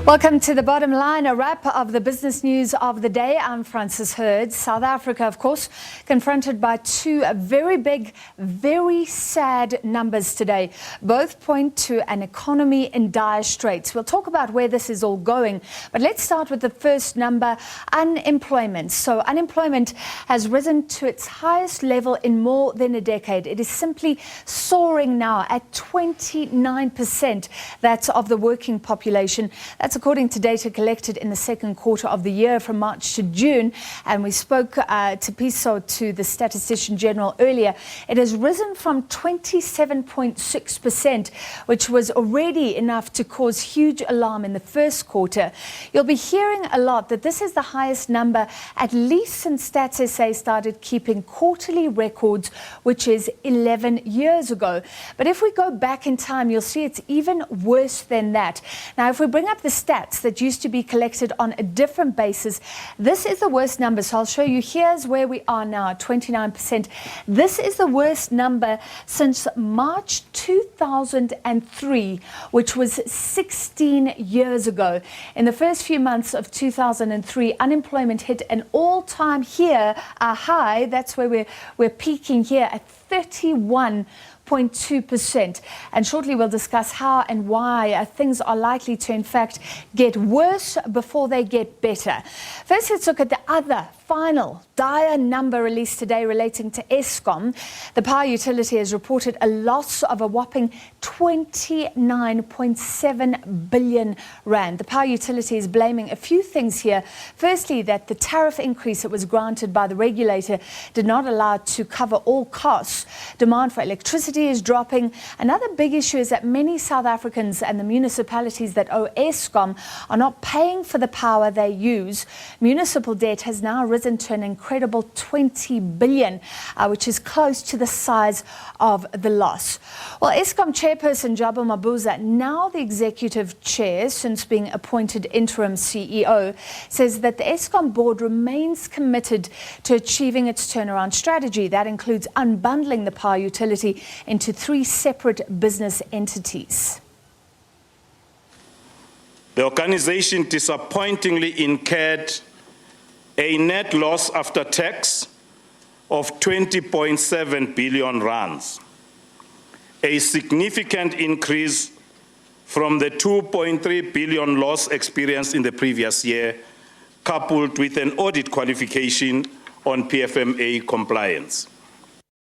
Welcome to The Bottom Line, a wrap of the business news of the day. I'm Frances Hurd. South Africa, of course, confronted by two very big, very sad numbers today. Both point to an economy in dire straits. We'll talk about where this is all going, but let's start with the first number, unemployment. So unemployment has risen to its highest level in more than a decade. It is simply soaring now at 29%. That's of the working population. That's according to data collected in the second quarter of the year from March to June. And we spoke to Piso, to the Statistician General earlier. It has risen from 27.6%, which was already enough to cause huge alarm in the first quarter. You'll be hearing a lot that this is the highest number, at least since Stats SA started keeping quarterly records, which is 11 years ago. But if we go back in time, you'll see it's even worse than that. Now, if we bring up the stats that used to be collected on a different basis, this is the worst number. So I'll show you. Here's where we are now, 29%. This is the worst number since March 2003, which was 16 years ago. In the first few months of 2003, unemployment hit an all-time high. That's where we're peaking here at 31.2%. And shortly we'll discuss how and why things are likely to, in fact, get worse before they get better. First, let's look at the other final dire number released today relating to Eskom. The power utility has reported a loss of a whopping 29.7 billion rand. The power utility is blaming a few things here. Firstly, that the tariff increase that was granted by the regulator did not allow it to cover all costs. Demand for electricity is dropping. Another big issue is that many South Africans and the municipalities that owe Eskom are not paying for the power they use. Municipal debt has now risen to an incredible 20 billion, which is close to the size of the loss. Well, Eskom chairperson Jabu Mabuza, now the executive chair since being appointed interim CEO, says that the Eskom board remains committed to achieving its turnaround strategy. That includes unbundling the power utility into 3 separate business entities. The organization disappointingly incurred a net loss after tax of 20.7 billion rands, a significant increase from the 2.3 billion loss experienced in the previous year, coupled with an audit qualification on PFMA compliance.